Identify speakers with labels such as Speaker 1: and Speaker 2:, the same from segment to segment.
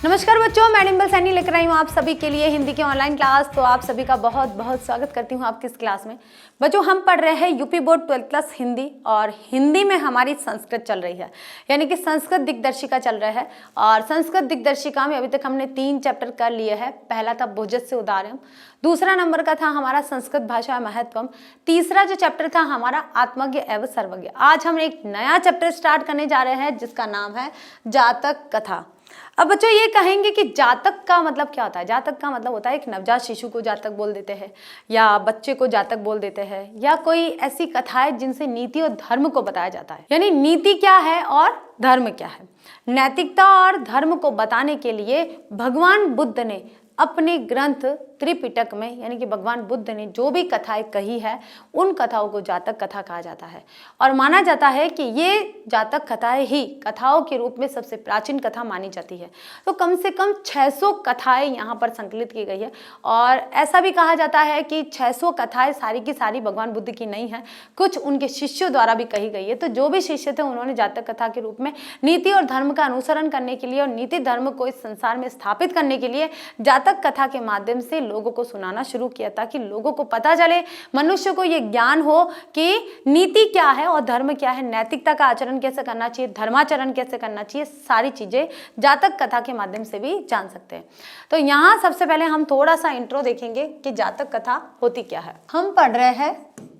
Speaker 1: नमस्कार बच्चों, मैं डिम्पल सैनी लेकर आई हूँ आप सभी के लिए हिंदी की ऑनलाइन क्लास। तो आप सभी का बहुत बहुत स्वागत करती हूँ आपकी इस क्लास में। बच्चों, हम पढ़ रहे हैं UP board 12th class Hindi और हिंदी में हमारी संस्कृत चल रही है, यानी कि संस्कृत दिग्दर्शिका चल रहा है। और संस्कृत दिग्दर्शिका में अभी तक हमने 3 चैप्टर कर लिए हैं। पहला था भोजस्य उदाहरणम, दूसरा नंबर का था हमारा संस्कृत भाषा महत्वम, तीसरा जो चैप्टर था हमारा आत्मज्ञ एवं सर्वज्ञ। आज हम एक नया चैप्टर स्टार्ट करने जा रहे हैं जिसका नाम है जातक कथा। अब बच्चों ये कहेंगे कि जातक का मतलब क्या होता है। जातक का मतलब होता है एक नवजात शिशु को जातक बोल देते हैं, या बच्चे को जातक बोल देते हैं, या कोई ऐसी कथाएं जिनसे नीति और धर्म को बताया जाता है। यानी नीति क्या है और धर्म क्या है। नैतिकता और धर्म को बताने के लिए भगवान बुद्ध ने अपने ग्रंथ त्रिपिटक में, यानी कि भगवान बुद्ध ने जो भी कथाएं कही है उन कथाओं को जातक कथा कहा जाता है। और माना जाता है कि ये जातक कथाएं ही कथाओं के रूप में सबसे प्राचीन कथा मानी जाती है। तो कम से कम 600 कथाएं यहाँ पर संकलित की गई है। और ऐसा भी कहा जाता है कि 600 कथाएं सारी की सारी भगवान बुद्ध की नहीं है, कुछ उनके शिष्यों द्वारा भी कही गई है। तो जो भी शिष्य थे उन्होंने जातक कथा के रूप में नीति और धर्म का अनुसरण करने के लिए और नीति धर्म को इस संसार में स्थापित करने के लिए जातक कथा के माध्यम से लोगों को सुनाना शुरू किया, ताकि लोगों को पता चले, मनुष्य को ये ज्ञान हो कि नीति क्या है और धर्म क्या है, नैतिकता का आचरण कैसे करना चाहिए, धर्माचरण कैसे करना चाहिए। सारी चीजें जातक कथा के माध्यम से भी जान सकते हैं। तो यहाँ सबसे पहले हम थोड़ा सा इंट्रो देखेंगे कि जातक कथा होती क्या है। हम पढ़ रहे हैं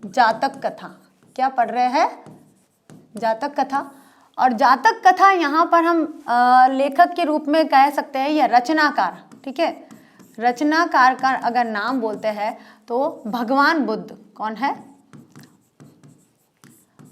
Speaker 1: जातक कथा। क्या पढ़ रहे हैं? जातक कथा। और जातक कथा यहाँ पर हम लेखक के रूप में कह सकते हैं या रचनाकार, ठीक है। रचनाकार का अगर नाम बोलते हैं तो भगवान बुद्ध। कौन है?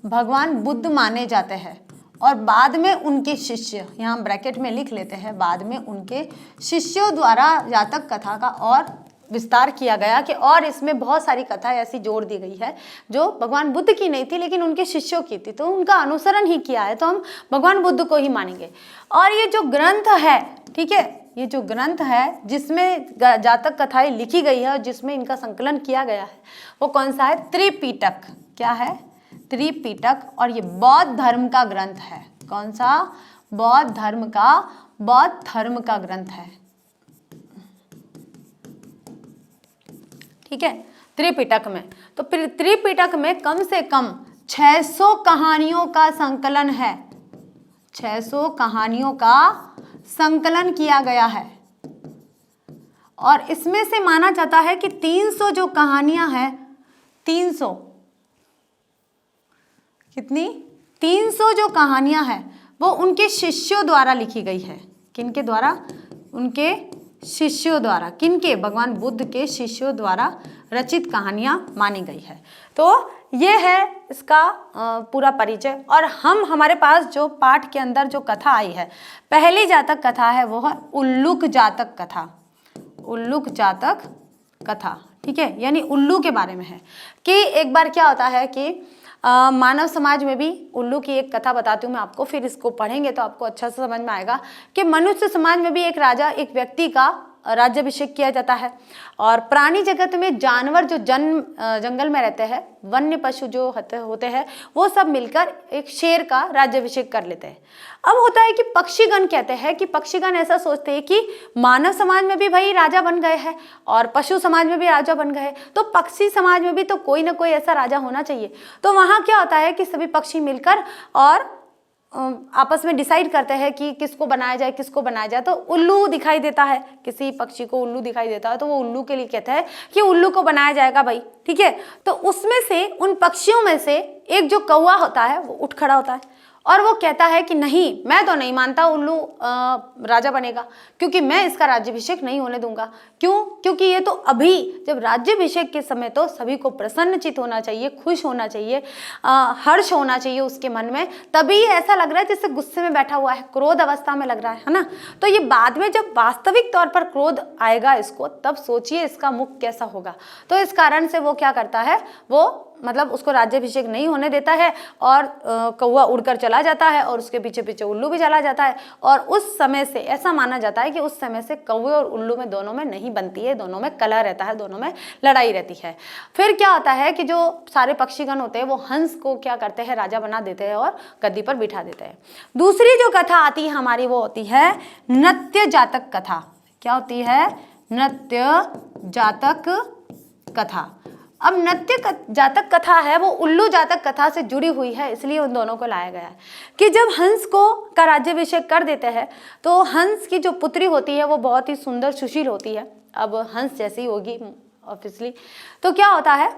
Speaker 1: भगवान बुद्ध माने जाते हैं। और बाद में उनके शिष्य, यहाँ ब्रैकेट में लिख लेते हैं, बाद में उनके शिष्यों द्वारा जातक कथा का और विस्तार किया गया कि और इसमें बहुत सारी कथा ऐसी जोड़ दी गई है जो भगवान बुद्ध की नहीं थी लेकिन उनके शिष्यों की थी, तो उनका अनुसरण ही किया है, तो हम भगवान बुद्ध को ही मानेंगे। और ये जो ग्रंथ है, ठीक है, ये जो ग्रंथ है जिसमें जातक कथाएं लिखी गई है और जिसमें इनका संकलन किया गया है वो कौन सा है? त्रिपिटक। क्या है? त्रिपिटक। और ये बौद्ध धर्म का ग्रंथ है। कौन सा? बौद्ध धर्म का ग्रंथ है, ठीक है, त्रिपिटक में। तो त्रिपिटक में कम से कम 600 कहानियों का संकलन है। 600 कहानियों का संकलन किया गया है। और इसमें से माना जाता है कि 300 जो कहानियां हैं, 300 कितनी? 300 जो कहानियां हैं वो उनके शिष्यों द्वारा लिखी गई है। किनके द्वारा? उनके शिष्यों द्वारा। किनके? भगवान बुद्ध के शिष्यों द्वारा रचित कहानियां मानी गई है। तो ये है इसका पूरा परिचय। और हम हमारे पास जो पाठ के अंदर जो कथा आई है, पहली जातक कथा है वो है उल्लूक जातक कथा। उल्लूक जातक कथा, ठीक है, यानी उल्लू के बारे में है कि एक बार क्या होता है कि मानव समाज में भी उल्लू की एक कथा बताती हूँ मैं आपको, फिर इसको पढ़ेंगे तो आपको अच्छा से समझ में आएगा कि मनुष्य समाज में भी एक राजा, एक व्यक्ति का राज्याभिषेक किया जाता है। और प्राणी जगत में जानवर जो जंगल में रहते हैं, वन्य पशु जो होते हैं, वो सब मिलकर एक शेर का राज्याभिषेक कर लेते हैं। अब होता है कि पक्षीगण कहते हैं कि पक्षीगण ऐसा सोचते हैं कि मानव समाज में भी भाई राजा बन गए हैं और पशु समाज में भी राजा बन गए, तो पक्षी समाज में भी तो कोई ना कोई ऐसा राजा होना चाहिए। तो वहाँ क्या होता है कि सभी पक्षी मिलकर और आपस में डिसाइड करते हैं कि किसको बनाया जाए, किसको बनाया जाए। तो उल्लू दिखाई देता है, किसी पक्षी को उल्लू दिखाई देता है तो वो उल्लू के लिए कहता है कि उल्लू को बनाया जाएगा भाई, ठीक है। तो उसमें से, उन पक्षियों में से एक जो कौवा होता है वो उठ खड़ा होता है और वो कहता है कि नहीं, मैं तो नहीं मानता उल्लू राजा बनेगा, क्योंकि मैं इसका राज्याभिषेक नहीं होने दूंगा। क्यों? क्योंकि ये तो अभी जब राज्याभिषेक के समय तो सभी को प्रसन्नचित होना चाहिए, खुश होना चाहिए, हर्ष होना चाहिए उसके मन में, तभी ऐसा लग रहा है जैसे गुस्से में बैठा हुआ है, क्रोध अवस्था में लग रहा है ना। तो ये बाद में जब वास्तविक तौर पर क्रोध आएगा इसको, तब सोचिए इसका मुख कैसा होगा। तो इस कारण से वो क्या करता है, वो मतलब उसको राज्याभिषेक नहीं होने देता है और कौवा उड़कर चला जाता है और उसके पीछे पीछे उल्लू भी चला जाता है। और उस समय से ऐसा माना जाता है कि उस समय से कौवे और उल्लू में दोनों में नहीं बनती है, दोनों में कलह रहता है, दोनों में लड़ाई रहती है। फिर क्या होता है कि जो सारे पक्षीगण होते हैं वो हंस को क्या करते हैं, राजा बना देते हैं और गद्दी पर बिठा देते हैं। दूसरी जो कथा आती है हमारी वो होती है नृत्य जातक कथा। क्या होती है? नृत्य जातक कथा। अब नृत्य जातक कथा है वो उल्लू जातक कथा से जुड़ी हुई है, इसलिए उन दोनों को लाया गया है कि जब हंस का राज्याभिषेक कर देते हैं तो हंस की जो पुत्री होती है वो बहुत ही सुंदर सुशील होती है। अब हंस जैसी होगी ऑब्वियसली, तो क्या होता है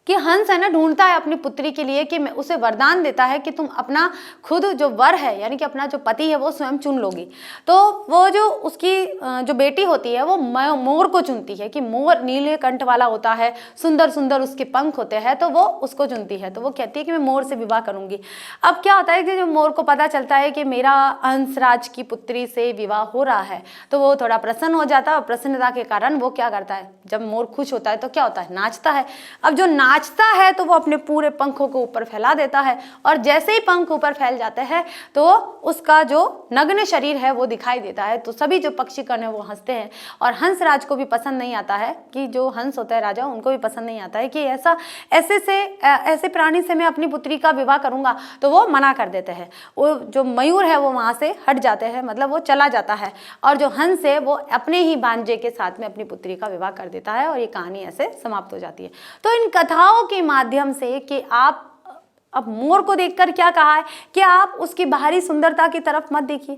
Speaker 1: कि हंस है ना ढूंढता है अपनी पुत्री के लिए कि मैं उसे वरदान देता है कि तुम अपना खुद जो वर है यानी कि अपना जो पति है वो स्वयं चुन लोगी। तो वो जो उसकी जो बेटी होती है वो मोर को चुनती है कि मोर नीले कंठ वाला होता है, सुंदर सुंदर उसके पंख होते हैं, तो वो उसको चुनती है। तो वो कहती है कि मैं मोर से विवाह करूंगी। अब क्या होता है कि जब मोर को पता चलता है कि मेरा हंसराज की पुत्री से विवाह हो रहा है तो वो थोड़ा प्रसन्न हो जाता है और प्रसन्नता के कारण वो क्या करता है, जब मोर खुश होता है तो क्या होता है, नाचता है। अब जो नाचता है तो वो अपने पूरे पंखों को ऊपर फैला देता है और जैसे ही पंख ऊपर फैल जाते हैं तो उसका जो नग्न शरीर है वो दिखाई देता है। तो सभी जो पक्षीगण है वो हंसते हैं और हंसराज को भी पसंद नहीं आता है कि जो हंस होता है राजा, उनको भी पसंद नहीं आता है कि ऐसे प्राणी से मैं अपनी पुत्री का विवाह करूंगा, तो वो मना कर देते हैं। वो जो मयूर है वो वहां से हट जाते हैं, मतलब वो चला जाता है और जो हंस है वो अपने ही भांजे के साथ में अपनी पुत्री का विवाह कर देता है और ये कहानी ऐसे समाप्त हो जाती है। तो इन कथाओं के माध्यम से कि आप अब मोर को देखकर क्या कहा है कि आप उसकी बाहरी सुंदरता की तरफ मत देखिए,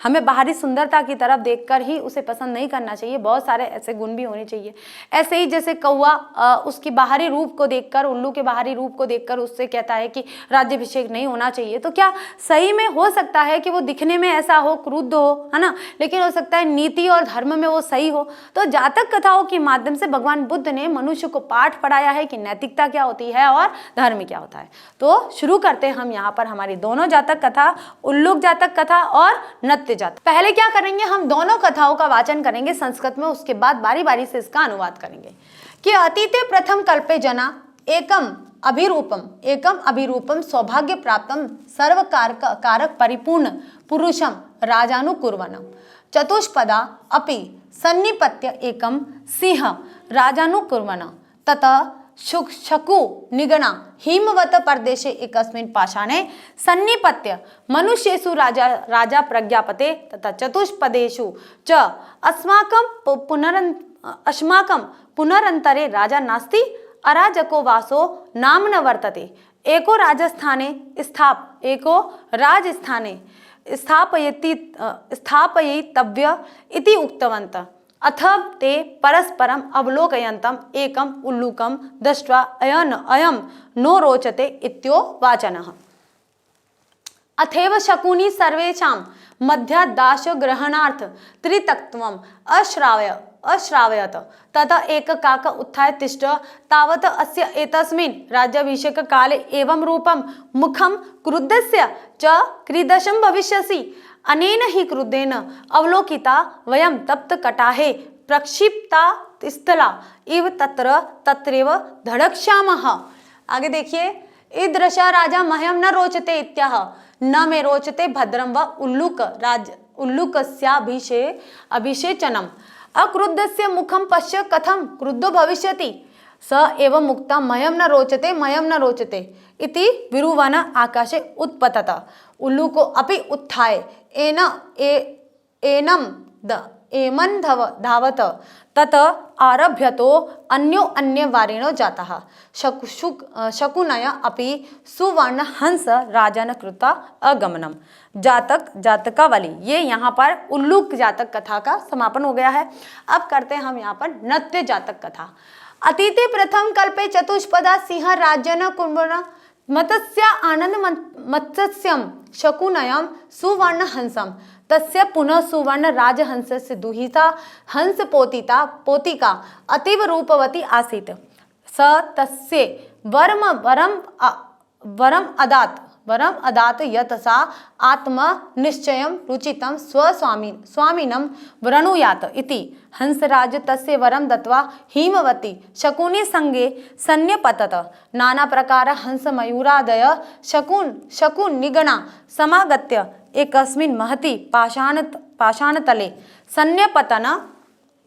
Speaker 1: हमें बाहरी सुंदरता की तरफ देखकर ही उसे पसंद नहीं करना चाहिए, बहुत सारे ऐसे गुण भी होने चाहिए। ऐसे ही जैसे कौवा उसकी बाहरी रूप को देखकर, उल्लू के बाहरी रूप को देखकर उससे कहता है कि राज्याभिषेक नहीं होना चाहिए, तो क्या सही में हो सकता है कि वो दिखने में ऐसा हो, क्रुद्ध हो, है ना, लेकिन हो सकता है नीति और धर्म में वो सही हो। तो जातक कथाओं के माध्यम से भगवान बुद्ध ने मनुष्य को पाठ पढ़ाया है कि नैतिकता क्या होती है और धर्म क्या होता है। तो शुरू करते हैं हम यहाँ पर हमारी दोनों जातक कथा, उल्लूक जातक कथा और नृत्य जातक। पहले क्या करेंगे, हम दोनों कथाओं का वाचन करेंगे संस्कृत में, उसके बाद बारी बारी से इसका अनुवाद करेंगे। कि अतीते प्रथम कल्पे जना एकम अभिरूपम सौभाग्य प्राप्तम सर्व कारक परिपूर्ण पुरुषम राजानुकुर्वनम चतुष्पदा अपि सन्निपत्य एकम सिंह राजानुकुर्वनम ततः शकु निगणा हिमवत प्रदेशे एकस्मिन् पाषाणे सन्निपत्य मनुष्येषु राजा प्रज्ञापते तथा चतुष्पदेषु च अस्माकं पुनरन्तरे राजा नास्ति अराजको वासो नाम न वर्तते एको राजस्थाने स्थापयितव्य इति उक्तवन्तः। अथ ते परस्परम अवलोकयन्तम एकम उल्लूकम दृष्ट्वा अयम नो रोचते इत्यो वाचनः। अथैव शकुनी सर्वेषां मध्यादाश ग्रहणार्थ त्रितक्त्वम् अश्रावयत तथा एक काक उत्थाय तिष्ठ तावत् अस्य एतस्मिन् राज्याभिषेक काले एवं रूपं मुखं क्रुद्धस्य च क्रीदशं भविष्यसि अनेन ही क्रुद्धेन अवलोकिता वयं तप्त कटाहे प्रक्षिप्ता स्थला इव तत्रैव धड़क्ष्यामः। आगे देखिए, ईदृशा राजा मह्यं न रोचते इत्याह न मे रोचते भद्रं व उल्लूकस्याभिषेचनम् अक्रुद्धस्य मुखं पश्य कथं क्रुद्धो भविष्यति स एवं मुक्ता मह्यं न रोचते इति विरुवन आकाशे उत्पतत उल्लूको अपि उत्थाय एमं धावत तत आरभ्यतो अन्य वारेणो जातः शकुनय अपि सुवर्ण हंस राजन कृता अगमनम। जातकावली, ये यहाँ पर उल्लूक जातक कथा का समापन हो गया है। अब करते हैं हम यहाँ पर नृत्य जातक कथा। अतीते प्रथम कल्पे चतुष्पदा सिंह राज्यन कुंभन मत्स्य आनंद मत्स्यम शकुनयम सुवर्ण हंसम तस्य पुनः सुवर्ण राजहंसस्य दुहिता हंस पोतिका अतीव रूपवती आसीत् स तस्य वरम अदात वरम अदात यतसा आत्म निश्चयं रुचितं स्वामिनं वृणुयात इति। हंसराज तस्य वरं दत्वा हिमवती शकुनी संगे सन्न्यपतत। नाना प्रकार हंस मयूरादय शकुन निगणा समागत्य एकस्मिन् महति पाषाणतले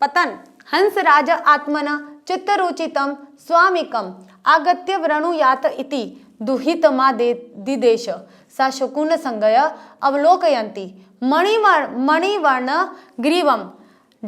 Speaker 1: पतन हंसराज आत्मना चित्तरुचितं स्वामिकम् आगत्य वृणुयात इति दुहितमा दिदेश। सा शकुन संगय अवलोकयन्ति मणिवर्ण ग्रीवं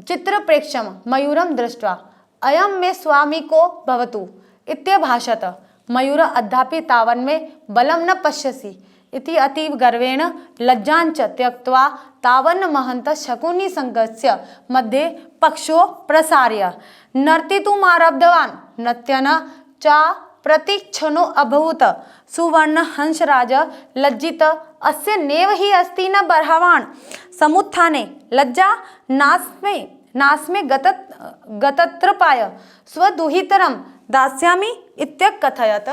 Speaker 1: चित्रप्रेक्षं मयूरं दृष्ट्वा अयं मे स्वामिको भवतु इत्यभाषत। मयूर अद्यापि तावन्मे बलं न पश्यसि इति अतीव गर्वेण लज्जाञ्च त्यक्त्वा तावन् महन्त शकुनी संगस्य मध्ये पक्षो प्रसार्य नर्तितुमारब्धवान्। नत्यन च प्रतिक्षणो अभूत। सुवर्ण हंसराज लज्जित अस्य नेव हि अस्ति न बर्हवान्। समुत्थाने लज्जा नास्मे गतत्रपाय स्वदुहितरं दास्यामि इत्यकथयत्।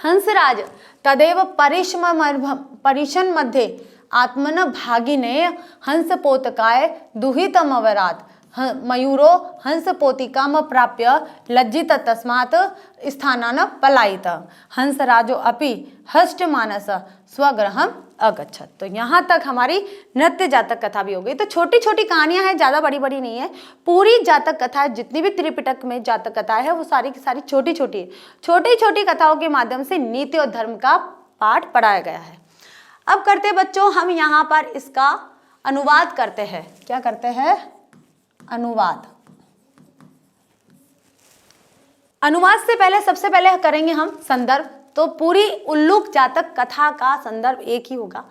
Speaker 1: हंसराज तदेव परिशन मध्ये आत्मन भागिने हंसपोतकाय दुहितमवरात्। मयूरो हंसपोतिकां प्राप्य लज्जित तस्मात् स्थानान् पलायित। हंसराजो अपि हष्टमानस स्वगृहम् अगच्छत्। तो यहाँ तक हमारी नृत्य जातक कथा भी हो गई। तो छोटी छोटी कहानियां हैं, ज़्यादा बड़ी बड़ी नहीं है। पूरी जातक कथा जितनी भी त्रिपिटक में जातक कथा है वो सारी की सारी छोटी छोटी कथाओं के माध्यम से नीति और धर्म का पाठ पढ़ाया गया है। अब करते बच्चों हम यहाँ पर इसका अनुवाद करते हैं। क्या करते हैं? अनुवाद से पहले सबसे पहले करेंगे हम संदर्भ। तो पूरी उल्लूक जातक कथा का संदर्भ एक ही होगा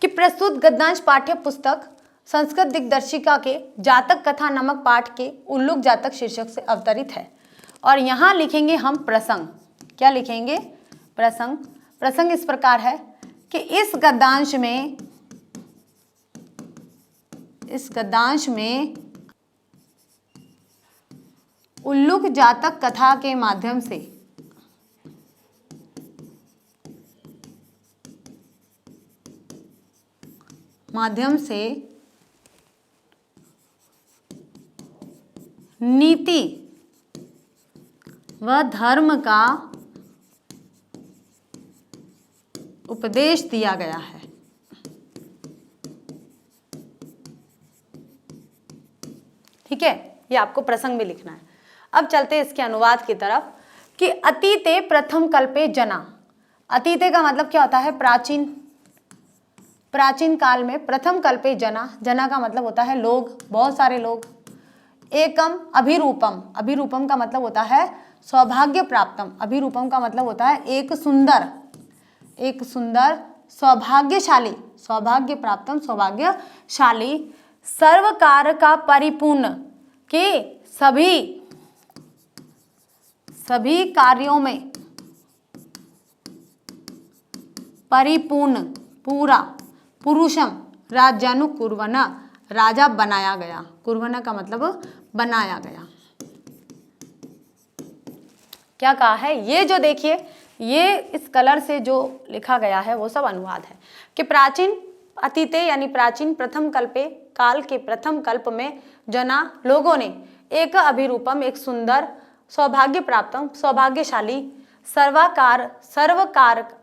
Speaker 1: कि प्रस्तुत गद्यांश पाठ्य पुस्तक संस्कृत दिग्दर्शिका के जातक कथा नामक पाठ के उल्लूक जातक शीर्षक से अवतरित है। और यहाँ लिखेंगे हम प्रसंग। क्या लिखेंगे? प्रसंग। प्रसंग इस प्रकार है कि इस गद्यांश में उल्लूक जातक कथा के माध्यम से नीति व धर्म का उपदेश दिया गया है। ठीक है, ये आपको प्रसंग में लिखना है। अब चलते इसके अनुवाद की तरफ कि अतीते प्रथम कल्पे जना। अतीते का मतलब क्या होता है? प्राचीन काल में। प्रथम कल्पे जना, जना का मतलब होता है लोग, बहुत सारे लोग। एकम अभिरूपम, अभिरूपम का मतलब होता है सौभाग्य प्राप्तम। अभिरूपम का मतलब होता है एक सुंदर सौभाग्यशाली, सौभाग्य प्राप्तम सौभाग्यशाली। सर्वकार का परिपूर्ण के सभी कार्यों में परिपूर्ण पूरा। पुरुषम राज्यानुकुर्वन, राजा बनाया गया। कुर्वन का मतलब बनाया गया। क्या कहा है? ये जो देखिए, ये इस कलर से जो लिखा गया है वो सब अनुवाद है कि प्राचीन अतीते यानी प्राचीन प्रथम कल्पे, काल के प्रथम कल्प में जना लोगों ने एक अभिरूपम, एक सुंदर, सौभाग्य प्राप्तम सौभाग्यशाली, सर्वकारक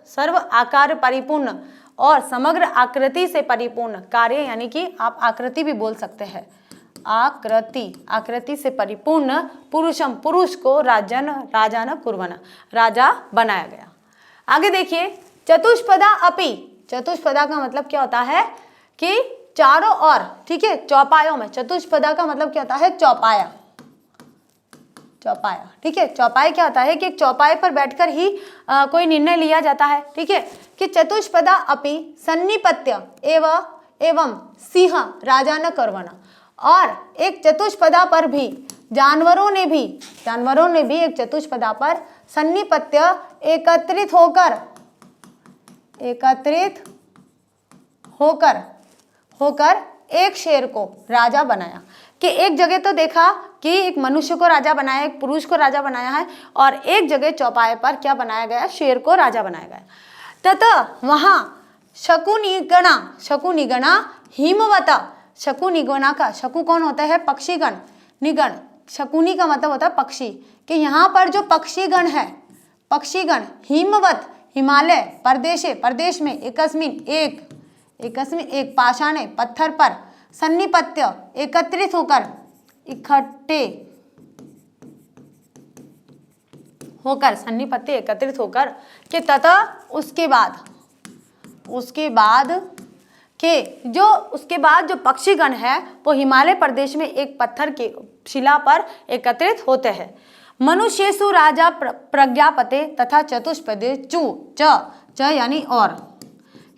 Speaker 1: सर्व आकार परिपूर्ण और समग्र आकृति से परिपूर्ण कार्य, यानी कि आप आकृति भी बोल सकते हैं, आकृति से परिपूर्ण पुरुषम, पुरुष को राजान कुर्वन, राजा बनाया गया। आगे देखिए, चतुष्पदा अपि। चतुष्पदा का मतलब क्या होता है कि चारों ओर, ठीक है, चौपायों में। चतुष्पदा का मतलब क्या होता है? चौपाया। ठीक है, चौपाई क्या होता है कि एक चौपाई पर बैठकर ही कोई निर्णय लिया जाता है। ठीक है, कि चतुष्पदा अपि सन्निपत्य एवं सिंह राजा न करवना। और एक चतुष्पदा पर भी जानवरों ने भी एक चतुष्पदा पर सन्निपत्य एकत्रित होकर एक शेर को राजा बनाया। कि एक जगह तो देखा कि एक मनुष्य को राजा बनाया, एक पुरुष को राजा बनाया है, और एक जगह चौपाए पर क्या बनाया गया, शेर को राजा बनाया गया। तथा वहां शकुनिगणा हिमवता, शकुनिगणा का, शकु कौन होता है, पक्षीगण, निगण, शकुनी का मतलब होता है पक्षी, कि यहाँ पर जो पक्षीगण है, पक्षीगण हिमवत, हिमालय, प्रदेशे, प्रदेश में, एकस्मिन एक पाषाणे, पत्थर पर, सन्निपत्य, एकत्रित होकर, इकट्ठे होकर, सन्निपत्य एकत्रित होकर, के तथा उसके बाद जो पक्षीगण है वो हिमालय प्रदेश में एक पत्थर के शिला पर एकत्रित होते हैं। मनुष्येषु राजा प्रज्ञापते तथा चतुष्पदे च यानी और,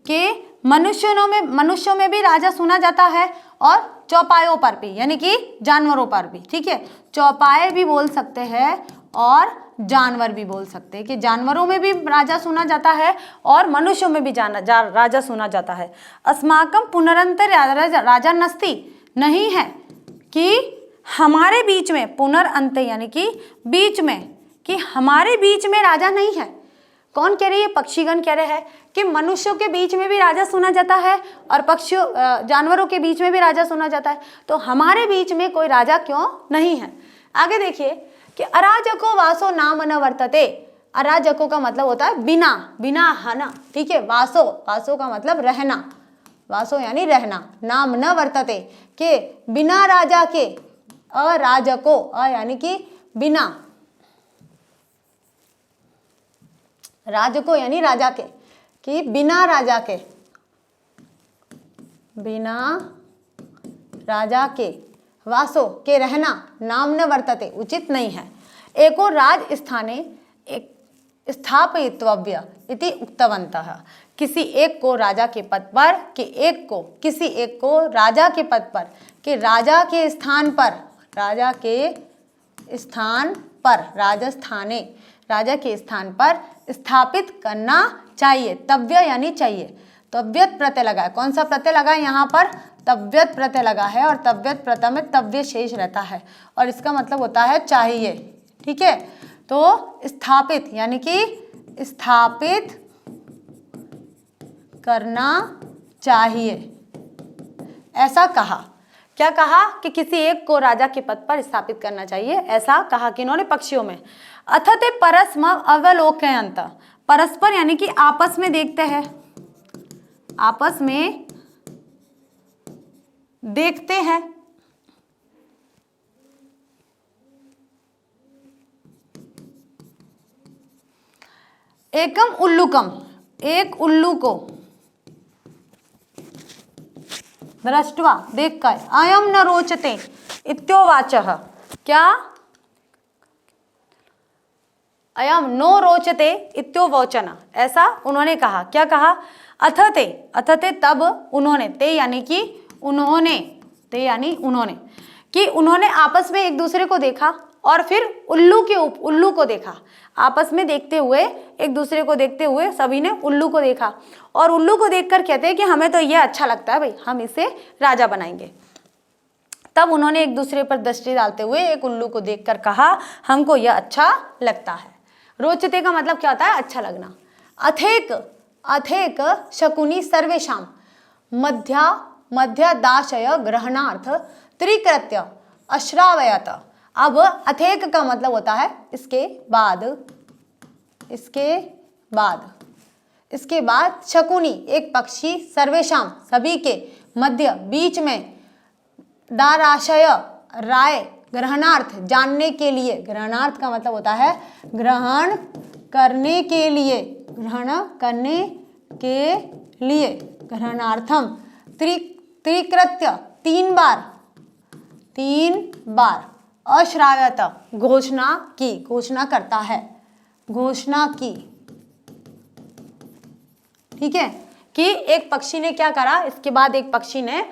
Speaker 1: के मनुष्यों में भी राजा सुना जाता है और चौपायों पर भी, यानी कि जानवरों पर भी। ठीक है, चौपाए भी बोल सकते हैं और जानवर भी बोल सकते हैं, कि जानवरों में भी राजा सुना जाता है और मनुष्यों में भी राजा सुना जाता है। अस्माकं पुनरंतर राजा नस्ति, नहीं है कि हमारे बीच में, पुनरअंत यानी कि बीच में, कि हमारे बीच में राजा नहीं है। कौन कह रही है, पक्षीगण कह रहे हैं कि मनुष्यों के बीच में भी राजा सुना जाता है और पक्षियों जानवरों के बीच में भी राजा सुना जाता है, तो हमारे बीच में कोई राजा क्यों नहीं है। आगे देखिए कि अराजको वासो नाम न वर्तते, अराजको का मतलब होता है बिना हना। ठीक है, वासो का मतलब रहना, वासो यानी रहना, नाम न वर्तते, के बिना राजा के, अराजको, यानी कि बिना, राजको यानी राजा के, कि बिना राजा के, वासो के रहना, नाम न वर्तते किंचित नहीं है। एको राज स्थाने स्थापयितव्य इति उक्तवन्तः, किसी एक को राजा के पद पर, किसी एक को राजा के पद पर, कि राजा के स्थान पर, राजस्थाने, राजा के स्थान पर स्थापित करना चाहिए। तव्य यानी चाहिए, तव्यत प्रत्यय लगा है। कौन सा प्रत्यय लगा है यहाँ पर, तव्यत प्रत्यय लगा है, और तव्यत प्रत्यय में तव्य शेष रहता है और इसका मतलब होता है चाहिए। ठीक है, तो स्थापित यानी कि स्थापित करना चाहिए, ऐसा कहा। क्या कहा, कि किसी एक को राजा के पद पर स्थापित करना चाहिए, ऐसा कहा कि इन्होंने पक्षियों में। अथते परस्म अवलोकयन्त, परस्पर यानी कि आपस में देखते हैं, आपस में देखते हैं। एकम उल्लुकम, एक उल्लू को, दृष्ट्वा देखकर, अयम न रोचते इत्योवाचः, क्या, अयम नो रोचते इत्योवचन, ऐसा उन्होंने कहा। क्या कहा, अथते तब उन्होंने, ते यानी कि उन्होंने, कि उन्होंने आपस में एक दूसरे को देखा और फिर उल्लू को देखा। आपस में देखते हुए, एक दूसरे को देखते हुए सभी ने उल्लू को देखा, और उल्लू को देखकर कहते हैं कि हमें तो यह अच्छा लगता है भाई, हम इसे राजा बनाएंगे। तब उन्होंने एक दूसरे पर दृष्टि डालते हुए एक उल्लू को देखकर कहा, हमको यह अच्छा लगता है। रोचते का मतलब क्या होता है, अच्छा लगना। अथेक शकुनी सर्वेषां मध्यादाशय ग्रहणार्थ त्रिकृत्य अश्रावयत। अब अथेक का मतलब होता है इसके बाद शकुनी एक पक्षी, सर्वेषां सभी के, मध्य बीच में, दाराशय राय, ग्रहणार्थ जानने के लिए, ग्रहणार्थ का मतलब होता है ग्रहण करने के लिए, ग्रहणार्थम, त्रिकृत्य तीन बार, अश्राव्यत घोषणा करता है, घोषणा की। ठीक है, कि एक पक्षी ने क्या करा, इसके बाद एक पक्षी ने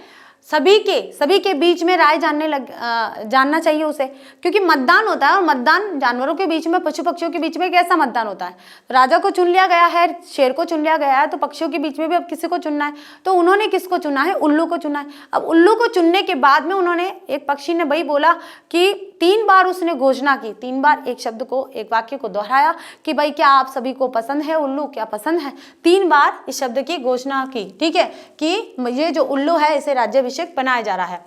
Speaker 1: सभी के बीच में राय जानना चाहिए उसे, क्योंकि मतदान होता है और मतदान जानवरों के बीच में, पशु पक्षियों के बीच में कैसा मतदान होता है। राजा को चुन लिया गया है, शेर को चुन लिया गया है, तो पक्षियों के बीच में भी अब किसी को चुनना है, तो उन्होंने किसको चुना है? उल्लू को चुना है। अब उल्लू को चुनने के बाद में उन्होंने, एक पक्षी ने भाई बोला कि 3 बार उसने घोषणा की, 3 बार एक शब्द को, एक वाक्य को दोहराया कि भाई क्या आप सभी को पसंद है उल्लू, क्या पसंद है? 3 बार इस शब्द की घोषणा की, ठीक है, कि ये जो उल्लू है इसे राज्याभिषेक बनाया जा रहा है।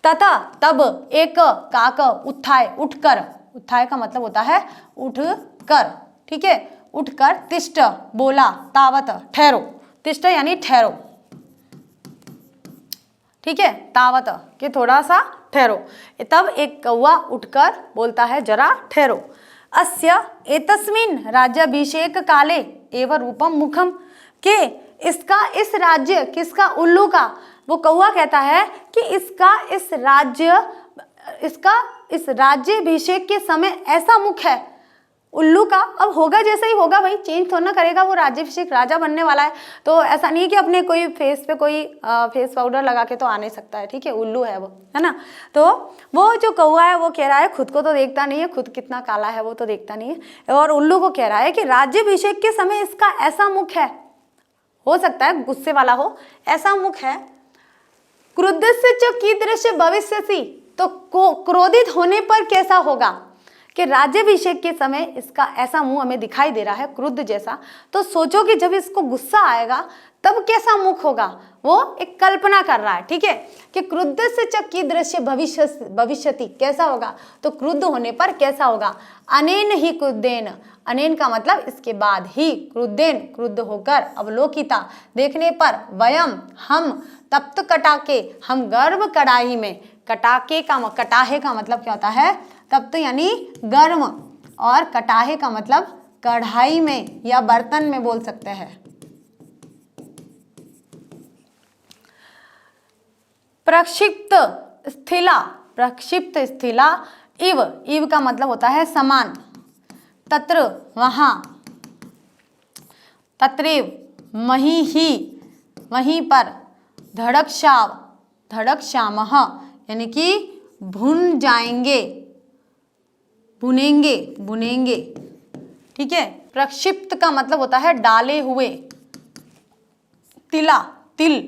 Speaker 1: तथा तब एक काक उत्थाय, उठकर, उत्थाय का मतलब होता है उठकर, ठीक है, उठकर, तिष्ठ बोला, तावत ठहरो, तिष्ठ यानी ठहरो, ठीक है, तावत कि थोड़ा सा ठहरो। तब एक कौवा उठकर बोलता है जरा ठहरो। अस्य एतस्मिन् राज्याभिषेक काले एव रूपम मुखम, के इसका, इस राज्य, किसका? उल्लू का। वो कौवा कहता है कि इसका इस राज्याभिषेक के समय ऐसा मुख है उल्लू का। अब होगा जैसा ही होगा भाई, चेंज थोड़ा ना करेगा, वो राज्याभिषेक राजा बनने वाला है, तो ऐसा नहीं है कि अपने कोई फेस पे कोई फेस पाउडर लगा के तो आ नहीं सकता है, ठीक है, उल्लू है वो, है ना। तो वो जो कौवा है वो कह रहा है, खुद को तो देखता नहीं है, खुद कितना काला है वो तो देखता नहीं है, और उल्लू को कह रहा है कि राज्याभिषेक के समय इसका ऐसा मुख है, हो सकता है गुस्से वाला हो, ऐसा मुख है। क्रुद्धस्य च कीदृश भविष्यसि, तो क्रोधित होने पर कैसा होगा? कि राज्याभिषेक के समय इसका ऐसा मुंह हमें दिखाई दे रहा है, क्रुद्ध जैसा, तो सोचो कि जब इसको गुस्सा आएगा तब कैसा मुख होगा। वो एक कल्पना कर रहा है, ठीक है, कि क्रुद्ध से च कीदृश भविष्यति, कैसा होगा, तो क्रुद्ध होने पर कैसा होगा। अनेन ही क्रुद्धेन, अनेन का मतलब इसके बाद ही, क्रुद्धेन क्रुद्ध होकर, अवलोकिता देखने पर, वयम हम, तप्त कटाके हम गर्भ कड़ाही में, कटाके का, कटाहे का मतलब क्या होता है? तप्त यानी गर्म, और कटाहे का मतलब कढ़ाई में या बर्तन में बोल सकते हैं। प्रक्षिप्त स्थिला, प्रक्षिप्त स्थिला, इव, इव का मतलब होता है समान, तत्र वहां, तत्रेव मही ही, वहीं पर, धड़कशाव, धड़कशामः यानी कि भुन जाएंगे, भुनेंगे, बुनेंगे, ठीक है। प्रक्षिप्त का मतलब होता है डाले हुए, तिला, तिल,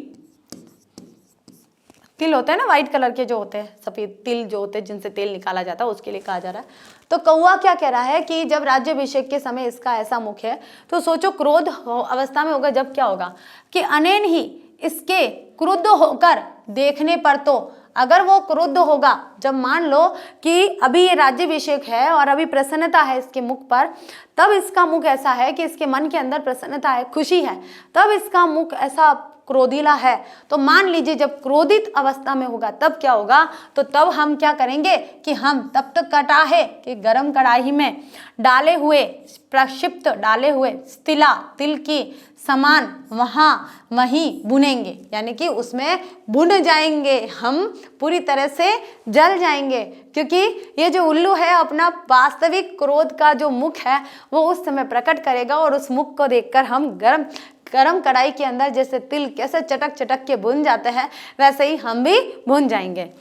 Speaker 1: तिल होते हैं ना व्हाइट कलर के जो होते हैं, सफेद तिल जो होते हैं जिनसे तेल निकाला जाता है, उसके लिए कहा जा रहा है। तो कौवा क्या कह रहा है कि जब राज्याभिषेक के समय इसका ऐसा मुख है, तो सोचो क्रोध अवस्था में होगा, जब क्या होगा कि अनेन ही, इसके क्रुद्ध होकर देखने पर, तो अगर वो क्रुद्ध होगा, जब मान लो कि अभी ये राज्याभिषेक है और अभी प्रसन्नता है इसके मुख पर, तब इसका मुख ऐसा है कि इसके मन के अंदर प्रसन्नता है, खुशी है, तब इसका मुख ऐसा क्रोधीला है। तो मान लीजिए जब क्रोधित अवस्था में होगा तब क्या होगा, तो तब हम क्या करेंगे कि हम तब तक कटाहे कि गरम कढ़ाई में डाले हुए, प्रक्षिप्त डाले हुए, स्थिला तिल की समान, वहां वहीं बुनेंगे, यानी कि उसमें बुन जाएंगे, हम पूरी तरह से जल जाएंगे, क्योंकि ये जो उल्लू है अपना वास्तविक क्रोध का जो मुख है वो उस समय प्रकट करेगा, और उस मुख को देखकर हम गरम कढ़ाई के अंदर जैसे तिल कैसे चटक चटक के भुन जाते हैं, वैसे ही हम भी भुन जाएंगे।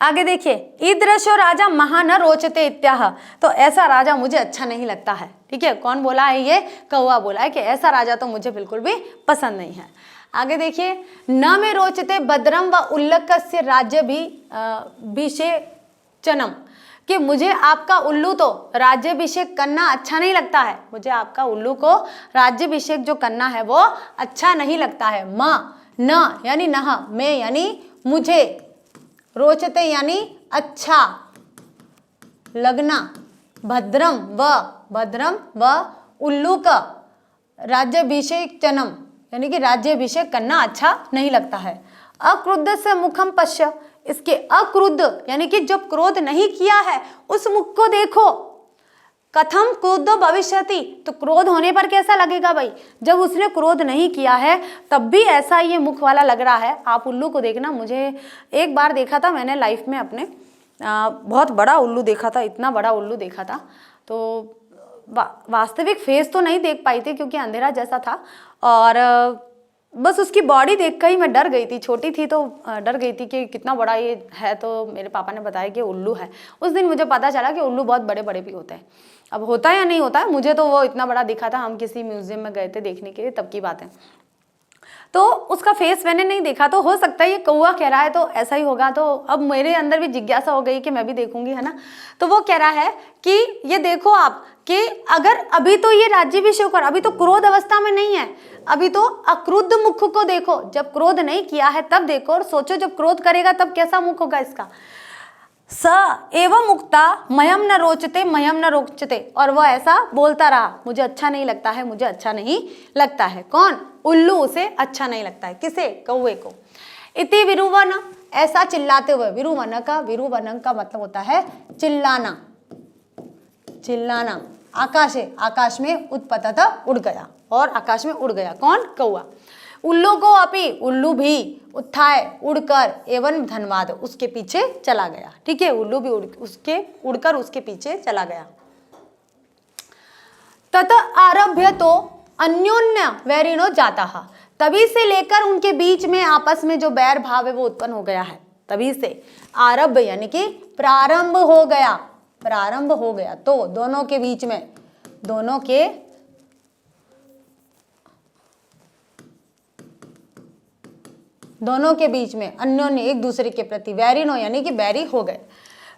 Speaker 1: आगे देखिए, ईदृशो राजा महान रोचते इत्याह, तो ऐसा राजा मुझे अच्छा नहीं लगता है, ठीक है। कौन बोला है? ये कौवा बोला है कि ऐसा राजा तो मुझे बिल्कुल भी पसंद नहीं है। आगे देखिए, न में रोचते भद्रम व उल्लकस्य राज्याभिषेचनम, कि मुझे आपका उल्लू तो राज्याभिषेक करना अच्छा नहीं लगता है, मुझे आपका उल्लू को राज्याभिषेक जो करना है वो अच्छा नहीं लगता है। न यानी नह, में यानी मुझे, रोचते यानी अच्छा लगना, भद्रम व उल्लू का राज्याभिषेचनम यानी कि राज्याभिषेक करना अच्छा नहीं लगता है। अक्रुद्ध से मुखम पश्य, इसके अक्रुद्ध यानी कि जब क्रोध नहीं किया है उस मुख को देखो। कथम क्रोधो भविष्यति, तो क्रोध होने पर कैसा लगेगा भाई, जब उसने क्रोध नहीं किया है तब भी ऐसा ये मुख वाला लग रहा है। आप उल्लू को देखना, मुझे एक बार देखा था मैंने लाइफ में अपने, बहुत बड़ा उल्लू देखा था, इतना बड़ा उल्लू देखा था, तो वास्तविक फेस तो नहीं देख पाई थी क्योंकि अंधेरा जैसा था, और बस उसकी बॉडी देख कर ही मैं डर गई थी, छोटी थी तो डर गई थी कि कितना बड़ा ये है। तो मेरे पापा ने बताया कि उल्लू है। उस दिन मुझे पता चला कि उल्लू बहुत बड़े बड़े भी होते हैं। अब होता है या नहीं होता है, मुझे तो वो इतना बड़ा दिखा था। हम किसी म्यूजियम में गए थे देखने के लिए, तब की बात है। तो उसका फेस मैंने नहीं देखा, तो हो सकता है ये कौवा कह रहा है तो ऐसा ही होगा। तो अब मेरे अंदर भी जिज्ञासा हो गई कि मैं भी देखूंगी, है ना। तो वो कह रहा है कि ये देखो आप, कि अगर अभी तो ये राज्याभिषेक और अभी तो क्रोध अवस्था में नहीं है, अभी तो अक्रुद्ध मुख को देखो, जब क्रोध नहीं किया है तब देखो, और सोचो जब क्रोध करेगा तब कैसा मुख होगा इसका। स एवं मुक्ता मयम न रोचते मयम न रोचते, और वह ऐसा बोलता रहा, मुझे अच्छा नहीं लगता है, मुझे अच्छा नहीं लगता है। कौन? उल्लू, उसे अच्छा नहीं लगता है। किसे? कौवे को। इति विरुवन, ऐसा चिल्लाते हुए। विरुवन का मतलब होता है चिल्लाना, चिल्लाना। आकाशे, आकाश में उत्पतत, उड़ गया, और आकाश में उड़ गया। कौन? कौवा। उल्लू को अपि, उल्लू भी, उत्थाय, उड़कर, एवं धन्यवाद, उसके पीछे चला गया। ठीक है, उल्लू भी उड़कर उसके पीछे चला गया। तत आरभ्य तो अन्योन्य वैरिणो जाता, तभी से लेकर उनके बीच में आपस में जो बैर भाव है वो उत्पन्न हो गया है। तभी से आरभ यानी कि प्रारंभ हो गया, प्रारंभ हो गया। तो दोनों के बीच में, दोनों के बीच में अन्योन्य, एक दूसरे के प्रति, वैरिणो यानी कि बैरी हो गए।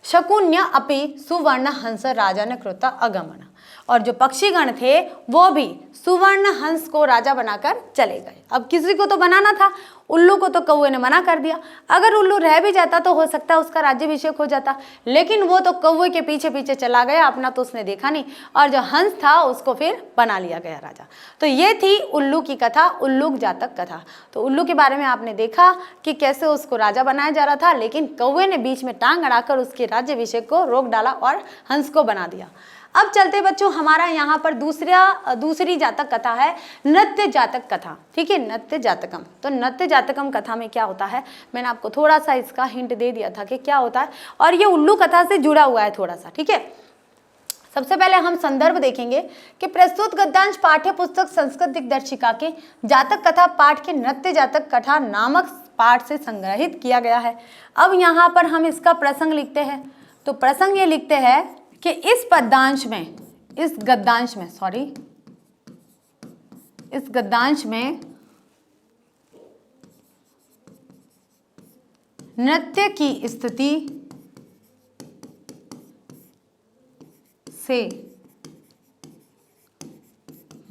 Speaker 1: शकुन्य अपि सुवर्ण हंस राजा ने कृता अगमन, और जो पक्षीगण थे वो भी सुवर्ण हंस को राजा बनाकर चले गए। अब किसी को तो बनाना था, उल्लू को तो कौवे ने मना कर दिया। अगर उल्लू रह भी जाता तो हो सकता है उसका राज्याभिषेक हो जाता, लेकिन वो तो कौवे के पीछे पीछे चला गया, अपना तो उसने देखा नहीं, और जो हंस था उसको फिर बना लिया गया राजा। तो ये थी उल्लू की कथा, उल्लू जातक कथा। तो उल्लू के बारे में आपने देखा कि कैसे उसको राजा बनाया जा रहा था, लेकिन कौवे ने बीच में टांग अड़ाकर उसके राज्याभिषेक को रोक डाला और हंस को बना दिया। अब चलते बच्चों, हमारा यहाँ पर दूसरी जातक कथा है, नृत्य जातक कथा। ठीक है, नृत्य जातकम। तो नृत्य जातकम कथा में क्या होता है, मैंने आपको थोड़ा सा इसका हिंट दे दिया था कि क्या होता है, और ये उल्लू कथा से जुड़ा हुआ है थोड़ा सा। ठीक है, सबसे पहले हम संदर्भ देखेंगे कि प्रस्तुत गद्यांश पाठ्य पुस्तक संस्कृत दिग्दर्शिका के जातक कथा पाठ के नृत्य जातक कथा नामक पाठ से संग्रहित किया गया है। अब यहाँ पर हम इसका प्रसंग लिखते हैं। तो प्रसंग ये लिखते हैं कि इस गद्यांश में नृत्य की स्थिति से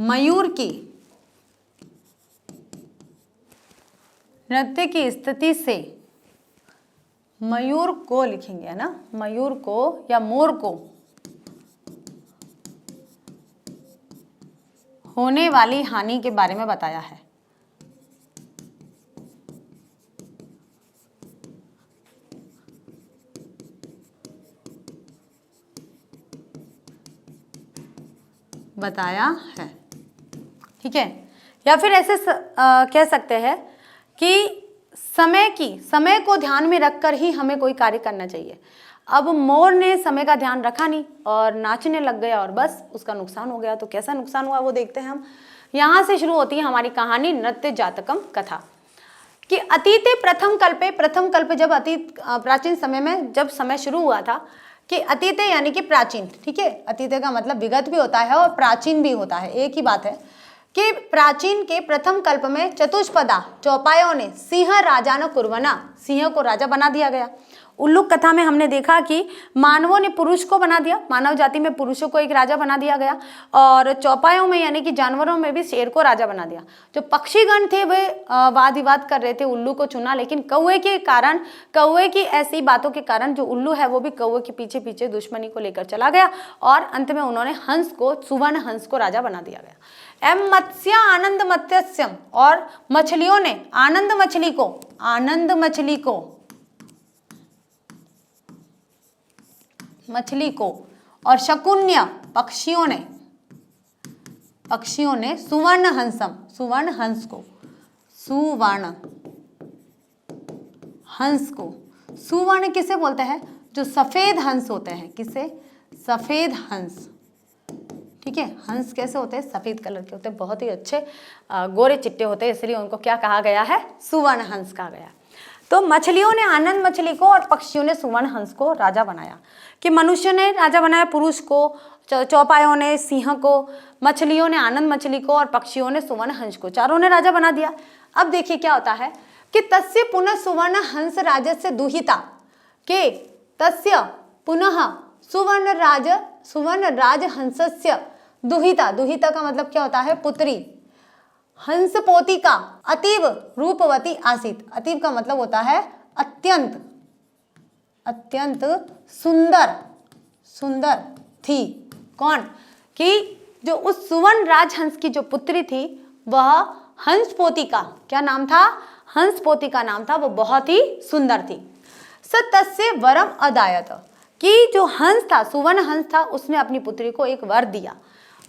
Speaker 1: मयूर की, नृत्य की स्थिति से मयूर को लिखेंगे, है ना, मयूर को या मोर को होने वाली हानि के बारे में बताया है। बताया है। ठीक है, या फिर ऐसे कह सकते हैं कि समय को ध्यान में रखकर ही हमें कोई कार्य करना चाहिए। अब मोर ने समय का ध्यान रखा नहीं और नाचने लग गया और बस उसका नुकसान हो गया। तो कैसा नुकसान हुआ वो देखते हैं हम। यहाँ से शुरू होती है हमारी कहानी नृत्य जातकम कथा कि अतीते प्रथम कल्पे, जब अतीत प्राचीन समय में जब समय शुरू हुआ था कि अतीते यानी कि प्राचीन। ठीक है, अतीते का मतलब विगत भी होता है और प्राचीन भी होता है, एक ही बात है कि प्राचीन के प्रथम कल्प में चतुष्पदा चौपायों ने सिंह राजा न कुर्वना, सिंह को राजा बना दिया गया। उल्लू कथा में हमने देखा कि मानवों ने पुरुष को बना दिया, मानव जाति में पुरुषों को एक राजा बना दिया गया, और चौपायों में यानी कि जानवरों में भी शेर को राजा बना दिया। जो पक्षीगण थे वे वाद विवाद कर रहे थे, उल्लू को चुना, लेकिन कौवे के कारण, कौवे की ऐसी बातों के कारण जो उल्लू है वो भी कौवे के पीछे पीछे दुश्मनी को लेकर चला गया और अंत में उन्होंने हंस को, सुवर्ण हंस को राजा बना दिया गया। एम मत्स्य आनंद मत्स्यम, और मछलियों ने आनंद मछली को और शकुन्य पक्षियों ने सुवर्ण हंस को, सुवर्ण किसे बोलते हैं, जो सफेद हंस होते हैं, किसे, सफेद हंस। ठीक है। हंस कैसे होते हैं? सफेद कलर के होते हैं, बहुत ही अच्छे गोरे चिट्टे होते हैं, इसलिए उनको क्या कहा गया है? सुवर्ण हंस कहा गया। तो मछलियों ने आनंद मछली को और पक्षियों ने सुवर्ण हंस को राजा बनाया। कि मनुष्य ने राजा बनाया पुरुष को, चौपायों ने सिंह को, मछलियों ने आनंद मछली को और पक्षियों ने सुवर्ण हंस को, चारों ने राजा बना दिया। अब देखिए क्या होता है कि तस्य पुनः सुवर्ण हंस राजस्य दुहिता, के तस्य पुनः सुवर्ण राज हंसस्य दुहिता, दुहिता का मतलब क्या होता है? पुत्री। हंस पोतिका अतीव रूपवती आसीत, अतीव का मतलब होता है अत्यंत, अत्यंत सुंदर, सुंदर थी। कौन? कि जो उस सुवर्ण राजहंस की जो पुत्री थी वह हंस पोतिका, क्या नाम था? हंस पोतिका नाम था, वो बहुत ही सुंदर थी। स तस्य वरम अदायत, कि जो हंस था, सुवर्ण हंस था, उसने अपनी पुत्री को एक वर दिया।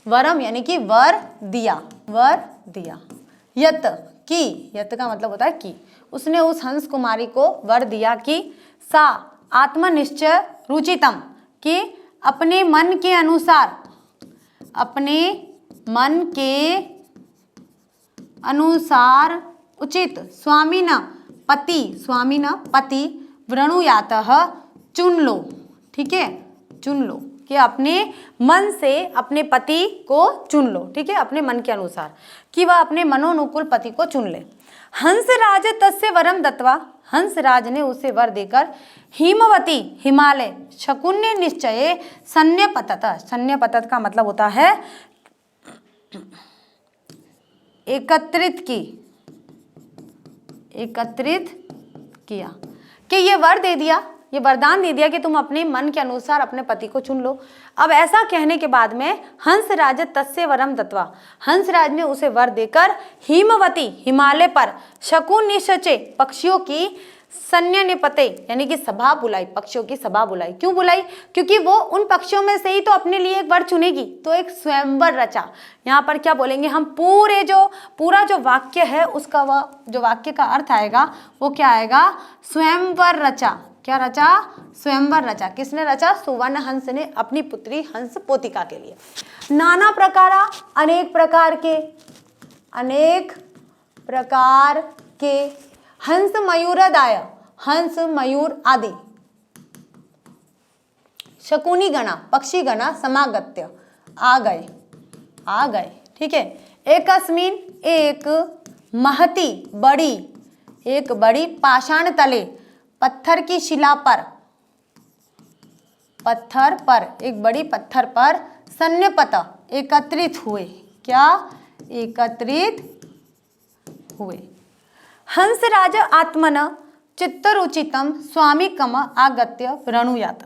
Speaker 1: वरम यानी कि वर दिया, वर दिया। यत की, यत का मतलब होता है कि, उसने उस हंस कुमारी को वर दिया कि सा आत्मनिश्चय रुचितम, कि अपने मन के अनुसार, अपने मन के अनुसार उचित स्वामीन पति, स्वामीन पति वृणुयातः, चुन लो। ठीक है, चुन लो, कि अपने मन से अपने पति को चुन लो। ठीक है, अपने मन के अनुसार, कि वह अपने मनोनुकूल पति को चुन ले। हंसराज तस्य वरम दत्वा, हंसराज ने उसे वर देकर हिमवती, हिमालय, शकुन्य निश्चये सन्न्यपतत, सन्न्यपतत का मतलब होता है एकत्रित की, एकत्रित किया, कि ये वर दे दिया, ये वरदान दे दिया कि तुम अपने मन के अनुसार अपने पति को चुन लो। अब ऐसा कहने के बाद में हंसराज तस्य वरम दत्वा, हंसराज ने उसे वर देकर हिमवती, हिमालय पर, शकुनिशचे, पक्षियों की, सन्न्यनिपते यानी कि सभा बुलाई, पक्षियों की सभा बुलाई। क्यों बुलाई? क्योंकि वो उन पक्षियों में से ही तो अपने लिए एक वर चुनेगी, तो एक स्वयंवर रचा। यहाँ पर क्या बोलेंगे हम? पूरा जो वाक्य है उसका वह जो वाक्य का अर्थ आएगा वो क्या आएगा? स्वयंवर रचा। क्या रचा? स्वयंवर रचा। किसने रचा? सुवर्ण हंस ने अपनी पुत्री हंस पोतिका के लिए। नाना प्रकारा, अनेक प्रकार के, अनेक प्रकार के, हंस मयूरदाय, हंस मयूर आदि, शकुनी गणा, पक्षी गणा, समागत्य, आ गए, आ गए। ठीक है, एकस्मिन, एक, महती, बड़ी, एक बड़ी, पाषाण तले, पत्थर की शिला पर, पत्थर पर, एक बड़ी पत्थर पर, सन्न्यपत, एकत्रित हुए। क्या? एकत्रित हुए। हंसराज आत्मन चित्तरुचितम स्वामिकम आगत्य वृणुयात,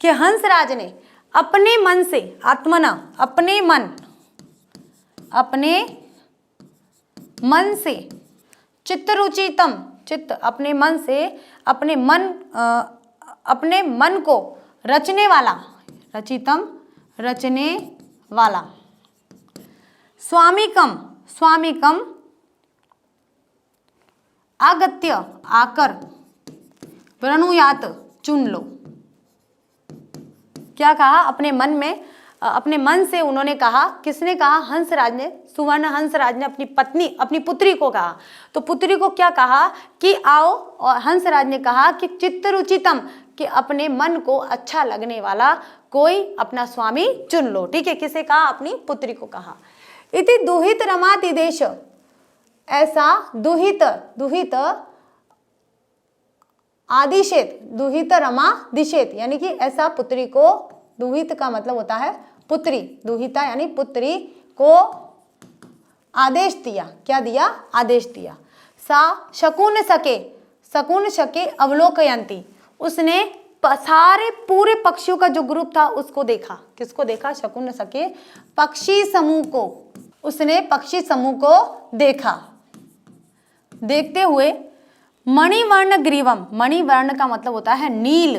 Speaker 1: कि हंसराज ने अपने मन से, आत्मना अपने मन, अपने मन से, चित्तरुचितम, चित्त अपने मन से, अपने मन को रचने वाला, रचितम रचने वाला, स्वामिकम, स्वामिकम, आगत्य आकर, वृणुयात चुन लो। क्या कहा? अपने मन में, अपने मन से उन्होंने कहा। किसने कहा? हंसराज ने, सुवर्ण हंसराज ने अपनी पत्नी, अपनी पुत्री को कहा। तो पुत्री को क्या कहा कि आओ, और हंसराज ने कहा कि चित्तरुचितम, कि अपने मन को अच्छा लगने वाला कोई अपना स्वामी चुन लो। ठीक है, किसे कहा? अपनी पुत्री को कहा। इति दुहित रमाति देश, ऐसा दुहित, दुहित आदिशेत, दुहित रमा दिशेत, यानी कि ऐसा पुत्री को, दुहित का मतलब होता है पुत्री, दुहिता यानी पुत्री को आदेश दिया। क्या दिया? आदेश दिया। सा शकुन सके, शकुन सके अवलोकयंती, उसने सारे पूरे पक्षियों का जो ग्रुप था उसको देखा। किसको देखा? शकुन सके पक्षी समूह को, उसने पक्षी समूह को देखा। देखते हुए मणिवर्ण ग्रीवम, मणिवर्ण का मतलब होता है नील,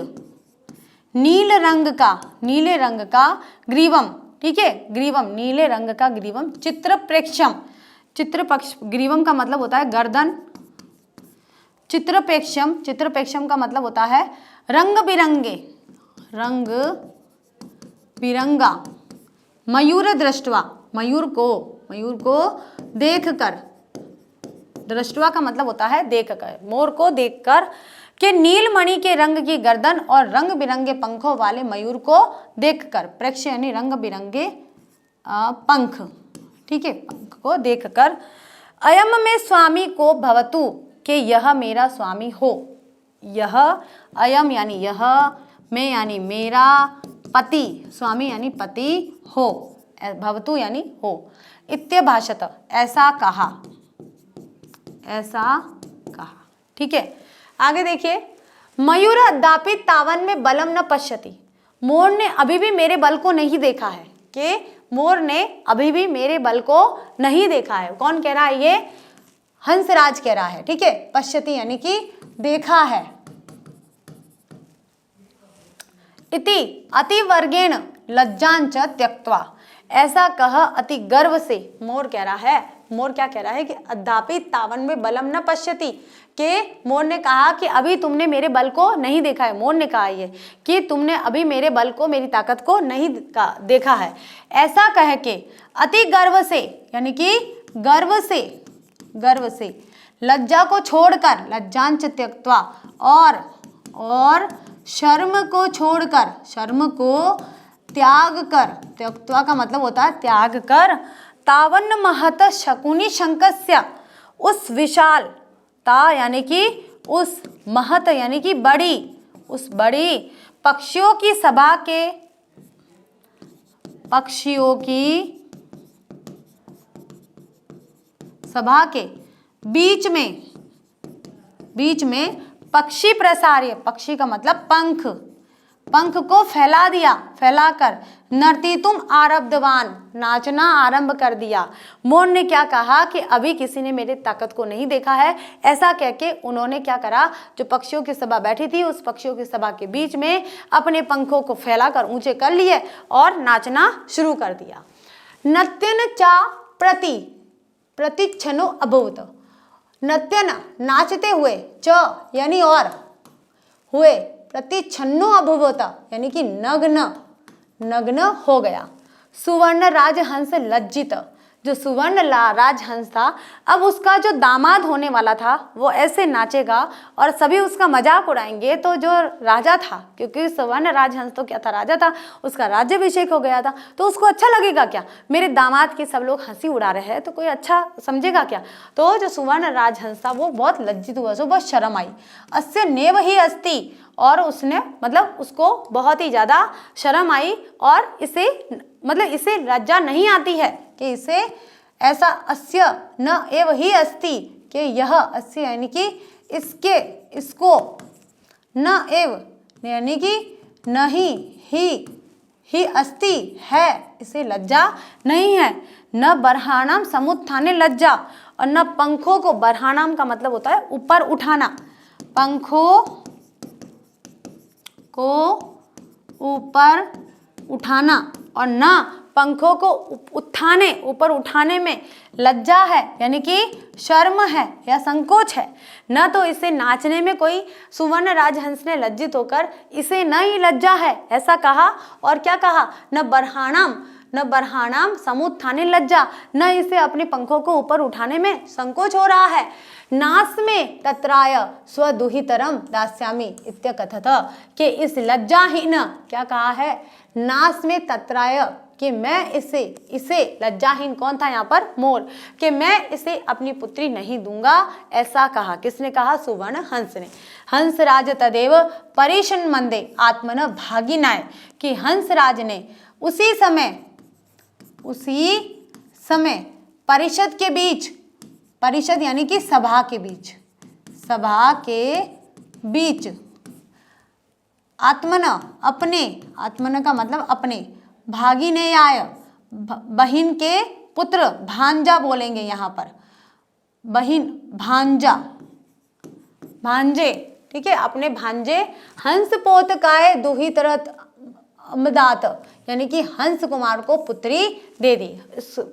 Speaker 1: नील रंग का, नीले रंग का ग्रीवम। ठीक है, ग्रीवम नीले रंग का ग्रीवम, चित्रप्रेक्षम, चित्रपक्ष, ग्रीवम का मतलब होता है गर्दन, चित्रपेक्षम, चित्रपेक्षम का मतलब होता है रंग बिरंगे, रंग बिरंगा, मयूर दृष्टवा, मयूर को देख कर, दृष्टवा का मतलब होता है देख कर, मोर को देख कर, कि नीलमणि के रंग की गर्दन और रंग बिरंगे पंखों वाले मयूर को देखकर, प्रेक्ष यानी रंग बिरंगे पंख, ठीक है, पंख को देखकर, अयम में स्वामी को भवतु, कि यह मेरा स्वामी हो, यह, अयम यानी यह, में यानी मेरा, पति, स्वामी यानी पति हो, भवतु यानी हो, इत्यभाषत, ऐसा कहा, ठीक है। आगे देखिए, मयूर अद्यापि तावन में बलम न पश्यति, मोर ने अभी भी मेरे बल को नहीं देखा है, कि मोर ने अभी भी मेरे बल को नहीं देखा है। कौन कह रहा है? ये हंसराज कह रहा है, ठीक है। पश्यति यानी कि देखा है। इति अति वर्गेण लज्जांच त्यक्त्वा, ऐसा कह अति गर्व से मोर कह रहा है, मोर क्या कह रहा है कि अद्यापि तावन में बलम न पश्यति, कि मोर ने कहा कि अभी तुमने मेरे बल को नहीं देखा है, मोर ने कहा ये कि तुमने अभी मेरे बल को, मेरी ताकत को नहीं देखा है, ऐसा कह के अति गर्व से, यानी कि गर्व से लज्जा को छोड़कर, लज्जांच त्यक्त्वा, और शर्म को छोड़कर, शर्म को त्याग कर, त्यक्त्वा का मतलब होता है त्याग कर, तावन महत शकुनी शंकस्य, उस विशाल, ता यानी कि उस, महत यानी कि बड़ी, उस बड़ी पक्षियों की सभा के, पक्षियों की सभा के बीच में पक्षी प्रसार्य, पक्षी का मतलब पंख, पंख को फैला दिया, फैलाकर, नर्तितुम आरब्धवान, नाचना आरंभ कर दिया। मोर ने क्या कहा कि अभी किसी ने मेरी ताकत को नहीं देखा है, ऐसा कह के उन्होंने क्या करा, जो पक्षियों की सभा बैठी थी उस पक्षियों की सभा के बीच में अपने पंखों को फैलाकर ऊंचे कर लिए और नाचना शुरू कर दिया। नत्यन चा प्रतिक्षणो अभूत, नत्यन नाचते हुए, च यानी और, हुए, प्रतिच्छन्नो अभूत यानी कि नग्न हो गया। सुवर्ण राजहंस लज्जित, जो सुवर्ण राजहंस था, अब उसका जो दामाद होने वाला था वो ऐसे नाचेगा और सभी उसका मजाक उड़ाएंगे, तो जो राजा था, क्योंकि सुवर्ण राजहंस तो क्या था, राजा था, उसका राज्याभिषेक हो गया था, तो उसको अच्छा लगेगा क्या, मेरे दामाद की सब लोग हंसी उड़ा रहे हैं, तो कोई अच्छा समझेगा क्या। तो जो सुवर्ण राजहंस था वो बहुत लज्जित हुआ, उसको बहुत शर्म आई। अस्य नेव ही अस्ति, और उसने मतलब उसको बहुत ही ज़्यादा शर्म आई और इसे मतलब इसे लज्जा नहीं आती है कि इसे ऐसा, अस्य न एव ही अस्ति, कि यह, अस्य यानी कि इसके, इसको, न एव यानी कि नहीं, ही अस्ति है, इसे लज्जा नहीं है। न बरहानाम समुत्थाने लज्जा, और न पंखों को, बरहानाम का मतलब होता है ऊपर उठाना, पंखों को ऊपर उठाना, और न पंखों को उत्थाने, ऊपर उठाने में लज्जा है, यानी कि शर्म है या संकोच है। न तो इसे नाचने में कोई सुवर्ण राजहंस ने लज्जित होकर इसे न ही लज्जा है, ऐसा कहा। और क्या कहा, न बरहानाम समुत्थाने लज्जा, न इसे अपने पंखों को ऊपर उठाने में संकोच हो रहा है। नास में तत्राय स्वदुहितरम दास्यामि इत्यकथत, कि इस लज्जाहीन, क्या कहा है, नास में तत्राय, कि मैं इसे लज्जाहीन, कौन था यहाँ पर, मोर, कि मैं इसे अपनी पुत्री नहीं दूंगा, ऐसा कहा। किसने कहा, सुवर्ण हंस ने। हंसराज तदेव परिशन मंदे आत्मन भागिनाय, कि हंसराज ने उसी समय परिषद के बीच, परिषद यानी कि सभा के बीच आत्मन, आत्मन का मतलब अपने, भागिनेयाय, बहिन के पुत्र, भांजा बोलेंगे यहाँ पर, बहिन, भांजे, ठीक है, अपने भांजे हंस पोतकाय दुहितरत अमदात, यानी कि हंस कुमार को पुत्री दे दी।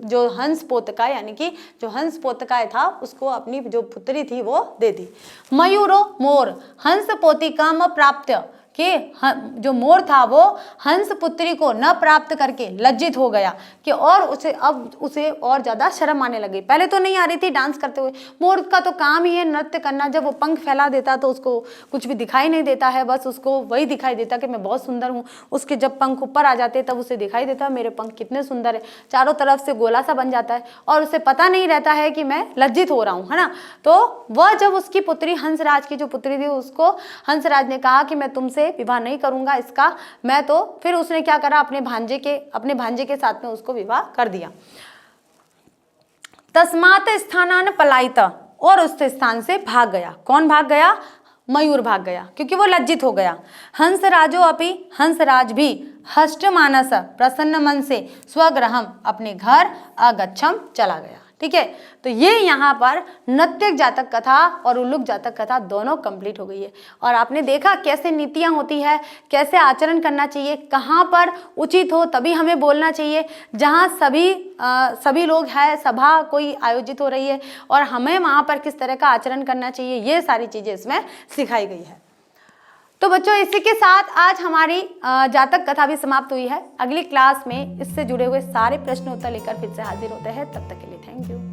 Speaker 1: जो हंस पोतकाय यानी कि जो हंस पोतकाय था उसको अपनी जो पुत्री थी वो दे दी। मयूरो, मोर, हंस पोतिकाम प्राप्त, कि जो मोर था वो हंस पुत्री को न प्राप्त करके लज्जित हो गया कि और उसे और ज़्यादा शर्म आने लगी। पहले तो नहीं आ रही थी डांस करते हुए, मोर का तो काम ही है नृत्य करना। जब वो पंख फैला देता तो उसको कुछ भी दिखाई नहीं देता है, बस उसको वही दिखाई देता कि मैं बहुत सुंदर हूँ। उसके जब पंख ऊपर आ जाते तब उसे दिखाई देता मेरे पंख कितने सुंदर है, चारों तरफ से गोला सा बन जाता है और उसे पता नहीं रहता है कि मैं लज्जित हो रहा हूँ, है ना। तो वह जब उसकी पुत्री हंसराज की जो पुत्री थी उसको हंसराज ने कहा कि मैं तुमसे विवाह नहीं करूंगा इसका, मैं तो फिर उसने क्या करा, अपने भांजे के साथ में उसको विवाह कर दिया। तस्मात् स्थानान पलायित, और उस स्थान से भाग गया। कौन भाग गया? मयूर भाग गया, क्योंकि वो लज्जित हो गया। हंसराजो अपि, हंसराज भी हष्ट मानस प्रसन्न मन से स्वगृहम, अपने घर अगच्छम चला गया। ठीक है, तो ये यहाँ पर नृत्यक जातक कथा और उल्लूक जातक कथा दोनों कंप्लीट हो गई है। और आपने देखा कैसे नीतियाँ होती है, कैसे आचरण करना चाहिए, कहाँ पर उचित हो तभी हमें बोलना चाहिए, जहाँ सभी लोग हैं, सभा कोई आयोजित हो रही है और हमें वहाँ पर किस तरह का आचरण करना चाहिए, ये सारी चीज़ें इसमें सिखाई गई है। तो बच्चों इसी के साथ आज हमारी जातक कथा भी समाप्त हुई है। अगली क्लास में इससे जुड़े हुए सारे प्रश्न उत्तर लेकर फिर से हाजिर होते हैं। तब तक के लिए थैंक यू।